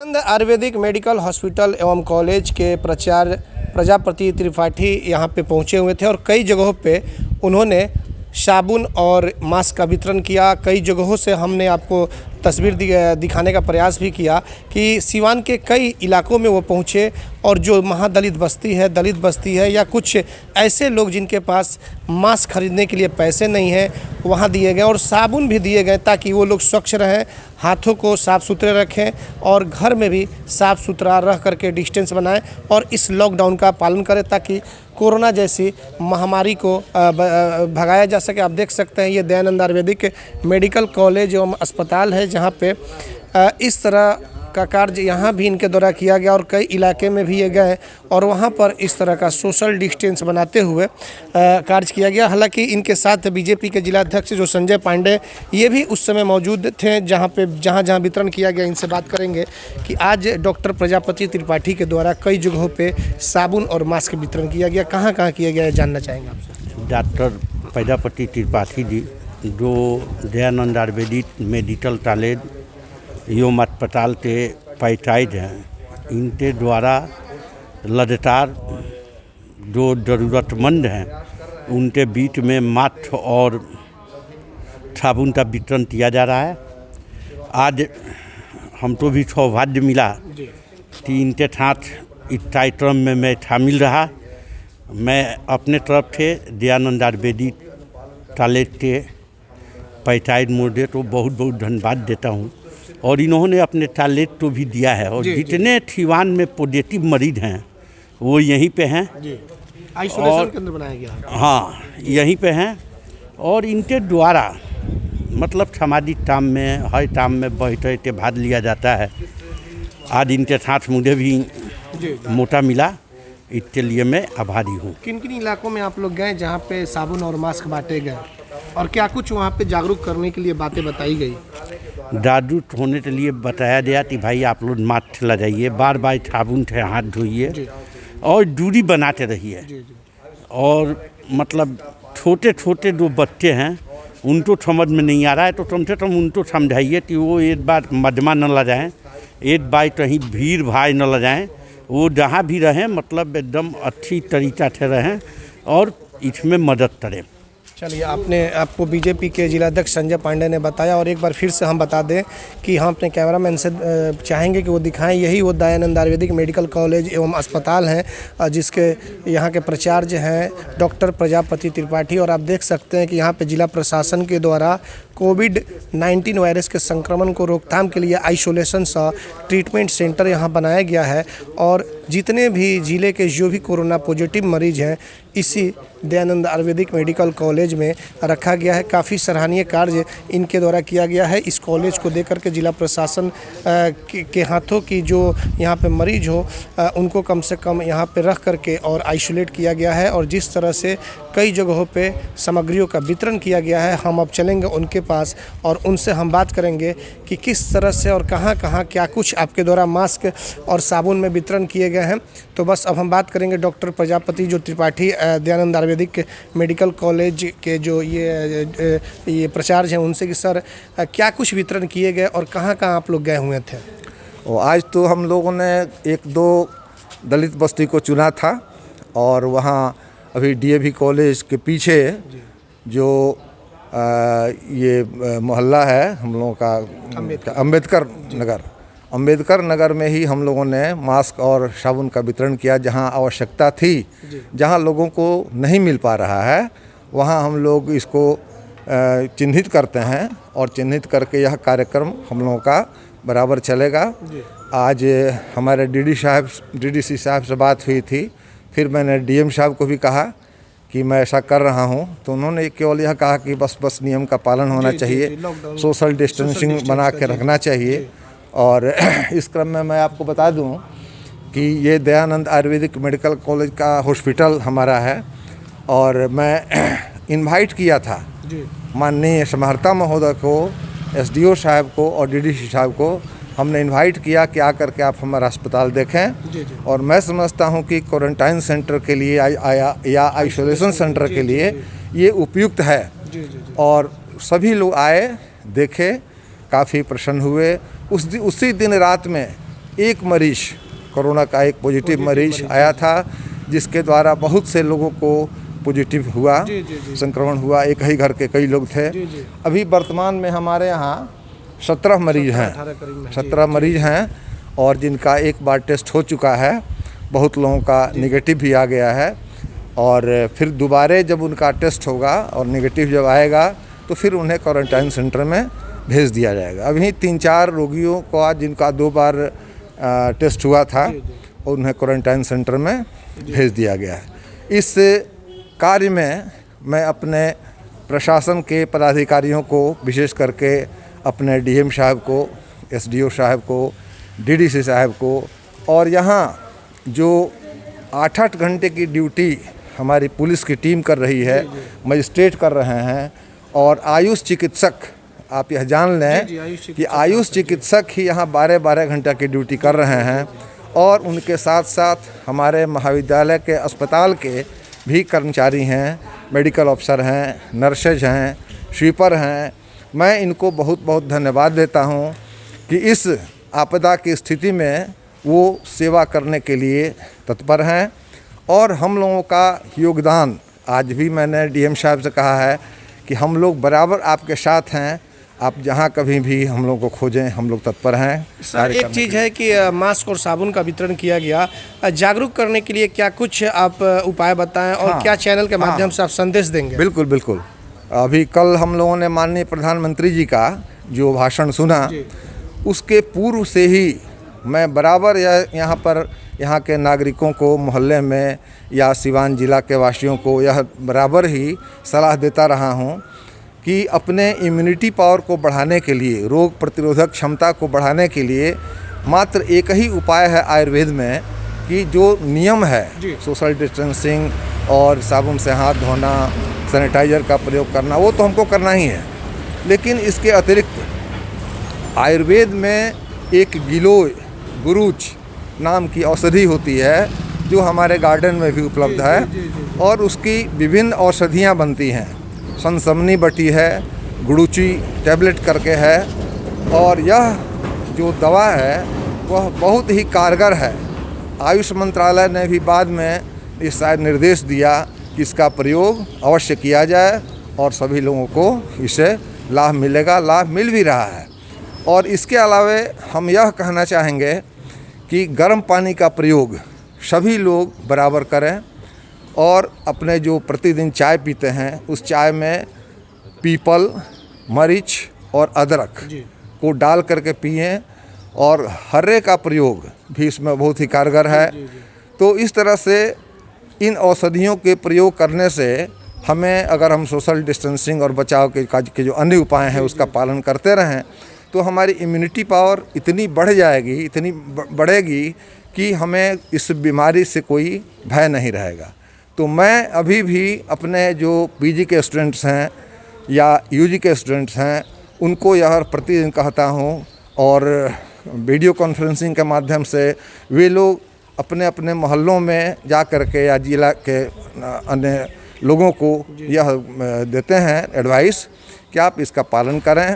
Ayurvedic medical hospital एवं college के प्राचार्य प्रजापति त्रिपाठी यहाँ पे पहुँचे हुए थे और कई जगहों पे उन्होंने साबुन और मास्क का वितरण किया। कई जगहों से हमने आपको तस्वीर दिखाने का प्रयास भी किया कि सिवान के कई इलाकों में वो पहुँचे और जो महादलित बस्ती है, दलित बस्ती है या कुछ ऐसे लोग जिनके पास मास्क खरीदने के लिए पैसे नहीं हैं, वहाँ दिए गए और साबुन भी दिए गए ताकि वो लोग स्वच्छ रहें, हाथों को साफ़ सुथरे रखें और घर में भी साफ़ सुथरा रह करके डिस्टेंस बनाएं और इस लॉकडाउन का पालन करें ताकि कोरोना जैसी महामारी को भगाया जा सके। आप देख सकते हैं ये दयानंद आयुर्वेदिक मेडिकल कॉलेज एवं अस्पताल है जहाँ पे इस तरह का कार्य यहाँ भी इनके द्वारा किया गया और कई इलाके में भी ये गए और वहाँ पर इस तरह का सोशल डिस्टेंस बनाते हुए कार्य किया गया। हालांकि इनके साथ बीजेपी के जिलाध्यक्ष जो संजय पांडे ये भी उस समय मौजूद थे जहाँ वितरण किया गया। इनसे बात करेंगे कि आज डॉक्टर प्रजापति त्रिपाठी के द्वारा कई जगहों पे साबुन और मास्क वितरण किया गया, कहाँ किया गया है जानना चाहेंगे आपसे। डॉक्टर प्रजापति त्रिपाठी जी जो दयानंद आयुर्वेदिक मेडिकल कॉलेज एवं अस्पताल के पैटाइज हैं, इनके द्वारा लगातार जो ज़रूरतमंद हैं उनके बीच में मास्क और साबुन का वितरण किया जा रहा है। आज हमको भी सौभाग्य मिला कि इनके साथ इस कार्यक्रम में मैं शामिल रहा। मैं अपने तरफ से दयानंद आयुर्वेदिक कॉलेज के पैटाइज मोर्डे को बहुत बहुत धन्यवाद देता हूँ और इन्होंने अपने कॉलेज को भी दिया है और जितने सिवान में पॉजिटिव मरीज हैं वो यहीं पे हैं, आइसोलेशन केंद्र बनाया गया है। हाँ, यहीं पे हैं और इनके द्वारा मतलब सामाजिक काम में हर काम में बैठ के भाग लिया जाता है। आज इनके साथ मुझे भी मौका मिला, इसके लिए मैं आभारी हूँ। किन किन इलाकों में आप लोग गए जहाँ पे साबुन और मास्क बांटे गए और क्या कुछ वहाँ पे जागरूक करने के लिए बातें बताई गई? जागरूक होने के लिए बताया गया कि भाई आप लोग मास्क लगाइए, बार बार साबुन से हाथ धोइए और दूरी बनाते रहिए। और मतलब छोटे छोटे जो बच्चे हैं उनको समझ में नहीं आ रहा है तो कम से कम उनको समझाइए कि वो एक बार मजमा न ल जाएँ, एक बार कहीं भीड़ भाड़ न ल जाएँ, वो जहाँ भी रहें मतलब एकदम अच्छी तरीक़ा से रहें और इसमें मदद करें। चलिए, आपको बीजेपी के जिलाध्यक्ष संजय पांडे ने बताया और एक बार फिर से हम बता दें कि हम अपने कैमरामैन से चाहेंगे कि वो दिखाएं यही वो दयानंद आयुर्वेदिक मेडिकल कॉलेज एवं अस्पताल हैं जिसके यहाँ के प्राचार्य हैं डॉक्टर प्रजापति त्रिपाठी। और आप देख सकते हैं कि यहाँ पे जिला प्रशासन के द्वारा कोविड-19 वायरस के संक्रमण को रोकथाम के लिए आइसोलेशन सा ट्रीटमेंट सेंटर यहाँ बनाया गया है और जितने भी ज़िले के जो भी कोरोना पॉजिटिव मरीज हैं इसी दयानंद आयुर्वेदिक मेडिकल कॉलेज में रखा गया है। काफ़ी सराहनीय कार्य इनके द्वारा किया गया है। इस कॉलेज को देकर के जिला प्रशासन के हाथों की जो यहाँ पे मरीज हो उनको कम से कम यहाँ पे रख करके और आइसोलेट किया गया है और जिस तरह से कई जगहों पे सामग्रियों का वितरण किया गया है, हम अब चलेंगे उनके पास और उनसे हम बात करेंगे कि किस तरह से और कहाँ क्या कुछ आपके द्वारा मास्क और साबुन में वितरण किए गए हैं। तो बस अब हम बात करेंगे डॉक्टर प्रजापति जो त्रिपाठी दयानंद आयुर्वेदिक मेडिकल कॉलेज के जो ये प्राचार्य हैं उनसे कि सर क्या कुछ वितरण किए गए और कहाँ आप लोग गए हुए थे? आज तो हम लोगों ने एक दो दलित बस्ती को चुना था और वहाँ अभी डीएवी कॉलेज के पीछे जो ये मोहल्ला है हम लोगों का अम्बेडकर नगर में ही हम लोगों ने मास्क और साबुन का वितरण किया। जहां आवश्यकता थी, जहां लोगों को नहीं मिल पा रहा है वहां हम लोग इसको चिन्हित करते हैं और चिन्हित करके यह कार्यक्रम हम लोगों का बराबर चलेगा। आज हमारे डीडीसी साहब से बात हुई थी, फिर मैंने डीएम साहब को भी कहा कि मैं ऐसा कर रहा हूं, तो उन्होंने केवल यह कहा कि बस नियम का पालन होना चाहिए, सोशल डिस्टेंसिंग बना के रखना चाहिए। और इस क्रम में मैं आपको बता दूं कि ये दयानंद आयुर्वेदिक मेडिकल कॉलेज का हॉस्पिटल हमारा है और मैं इनवाइट किया था माननीय समाहर्ता महोदय को, एसडीओ साहब को और डीडीसी साहब को हमने इनवाइट किया कि आकर के आप हमारा अस्पताल देखें। और मैं समझता हूं कि क्वारंटाइन सेंटर के लिए या आइसोलेशन सेंटर के लिए ये उपयुक्त है। और सभी लोग आए, देखे, काफ़ी प्रसन्न हुए। उसी दिन रात में एक मरीज कोरोना का एक पॉजिटिव मरीज आया था, जिसके द्वारा बहुत से लोगों को पॉजिटिव हुआ, संक्रमण हुआ। एक ही घर के कई लोग थे। अभी वर्तमान में हमारे यहाँ 17 मरीज हैं, 17 मरीज हैं और जिनका एक बार टेस्ट हो चुका है। बहुत लोगों का नेगेटिव भी आ गया है और फिर दोबारा जब उनका टेस्ट होगा और नेगेटिव जब आएगा तो फिर उन्हें क्वारंटाइन सेंटर में भेज दिया जाएगा। अभी 3-4 रोगियों को आज जिनका 2 बार टेस्ट हुआ था और उन्हें क्वारंटाइन सेंटर में भेज दिया गया है। इस कार्य में मैं अपने प्रशासन के पदाधिकारियों को, विशेष करके अपने डीएम साहब को, एसडीओ साहब को, डीडीसी साहब को, और यहाँ जो 8-8 घंटे की ड्यूटी हमारी पुलिस की टीम कर रही है, मजिस्ट्रेट कर रहे हैं, और आयुष चिकित्सक, आप यह जान लें कि आयुष चिकित्सक ही यहाँ 12-12 घंटा की ड्यूटी कर रहे हैं। और उनके साथ साथ हमारे महाविद्यालय के अस्पताल के भी कर्मचारी हैं, मेडिकल अफसर हैं, नर्सेज हैं, स्वीपर हैं। मैं इनको बहुत बहुत धन्यवाद देता हूँ कि इस आपदा की स्थिति में वो सेवा करने के लिए तत्पर हैं। और हम लोगों का योगदान, आज भी मैंने डीएम साहब से कहा है कि हम लोग बराबर आपके साथ हैं, आप जहां कभी भी हम लोग को खोजें, हम लोग तत्पर हैं। सर, एक चीज़ है कि मास्क और साबुन का वितरण किया गया, जागरूक करने के लिए क्या कुछ आप उपाय बताएं और क्या चैनल के माध्यम से आप संदेश देंगे? बिल्कुल बिल्कुल। अभी कल हम लोगों ने माननीय प्रधानमंत्री जी का जो भाषण सुना, उसके पूर्व से ही मैं बराबर यहाँ पर यहाँ के नागरिकों को, मोहल्ले में या सिवान जिला के वासियों को यह बराबर ही सलाह देता रहा हूँ कि अपने इम्यूनिटी पावर को बढ़ाने के लिए, रोग प्रतिरोधक क्षमता को बढ़ाने के लिए मात्र एक ही उपाय है आयुर्वेद में कि जो नियम है, सोशल डिस्टेंसिंग और साबुन से हाथ धोना, सैनिटाइज़र का प्रयोग करना, वो तो हमको करना ही है। लेकिन इसके अतिरिक्त आयुर्वेद में एक गिलोय गुरुच नाम की औषधि होती है, जो हमारे गार्डन में भी उपलब्ध है, और उसकी विभिन्न औषधियाँ बनती हैं। सनसमनी बटी है, गुड़ूची टैबलेट करके है, और यह जो दवा है वह बहुत ही कारगर है। आयुष मंत्रालय ने भी बाद में इस शायद निर्देश दिया कि इसका प्रयोग अवश्य किया जाए और सभी लोगों को इससे लाभ मिलेगा, लाभ मिल भी रहा है। और इसके अलावा हम यह कहना चाहेंगे कि गर्म पानी का प्रयोग सभी लोग बराबर करें और अपने जो प्रतिदिन चाय पीते हैं उस चाय में पीपल, मरीच और अदरक को डाल करके पिएं, और हर्रे का प्रयोग भी इसमें बहुत ही कारगर है। तो इस तरह से इन औषधियों के प्रयोग करने से हमें, अगर हम सोशल डिस्टेंसिंग और बचाव के जो अन्य उपाय हैं उसका पालन करते रहें, तो हमारी इम्यूनिटी पावर इतनी बढ़ जाएगी, इतनी बढ़ेगी कि हमें इस बीमारी से कोई भय नहीं रहेगा। तो मैं अभी भी अपने जो पीजी के स्टूडेंट्स हैं या यूजी के स्टूडेंट्स हैं उनको यह प्रतिदिन कहता हूँ, और वीडियो कॉन्फ्रेंसिंग के माध्यम से वे लोग अपने अपने मोहल्लों में जा कर के या जिला के अन्य लोगों को यह देते हैं एडवाइस कि आप इसका पालन करें,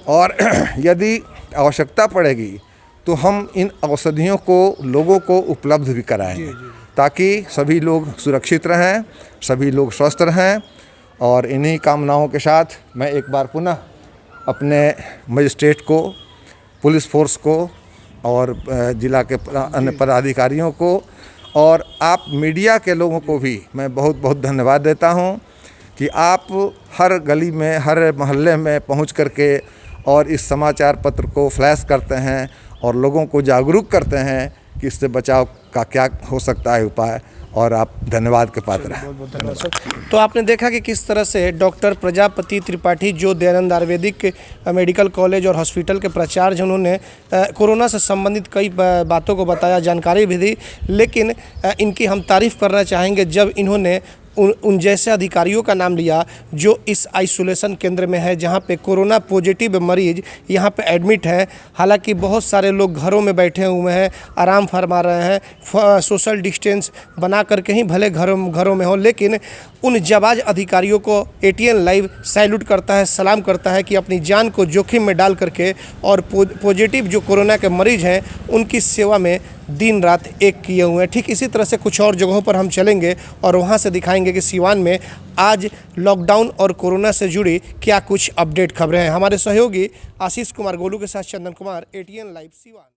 और यदि आवश्यकता पड़ेगी तो हम इन औषधियों को लोगों को उपलब्ध भी कराएंगे, ताकि सभी लोग सुरक्षित रहें, सभी लोग स्वस्थ रहें। और इन्हीं कामनाओं के साथ मैं एक बार पुनः अपने मजिस्ट्रेट को, पुलिस फोर्स को और जिला के अन्य पदाधिकारियों को और आप मीडिया के लोगों को भी मैं बहुत बहुत धन्यवाद देता हूं कि आप हर गली में, हर मोहल्ले में पहुंच करके और इस समाचार पत्र को फ्लैश करते हैं और लोगों को जागरूक करते हैं कि इससे बचाव का क्या हो सकता है उपाय, और आप धन्यवाद के पात्र हैं। तो आपने देखा कि किस तरह से डॉक्टर प्रजापति त्रिपाठी, जो दयानंद आयुर्वेदिक मेडिकल कॉलेज और हॉस्पिटल के प्राचार्य, उन्होंने कोरोना से संबंधित कई बातों को बताया, जानकारी भी दी। लेकिन इनकी हम तारीफ़ करना चाहेंगे जब इन्होंने उन जैसे अधिकारियों का नाम लिया जो इस आइसोलेशन केंद्र में है, जहां पे कोरोना पॉजिटिव मरीज यहां पे एडमिट है। हालांकि बहुत सारे लोग घरों में बैठे हुए हैं, आराम फरमा रहे हैं, सोशल डिस्टेंस बना करके ही भले घरों में हो, लेकिन उन जाबाज अधिकारियों को एटीएन लाइव सैल्यूट करता है, सलाम करता है कि अपनी जान को जोखिम में डाल करके और पॉजिटिव जो कोरोना के मरीज हैं उनकी सेवा में दिन रात एक किए हुए हैं। ठीक इसी तरह से कुछ और जगहों पर हम चलेंगे और वहां से दिखाएंगे कि सीवान में आज लॉकडाउन और कोरोना से जुड़ी क्या कुछ अपडेट खबरें हैं। हमारे सहयोगी आशीष कुमार गोलू के साथ चंदन कुमार, एटीएन लाइव सीवान।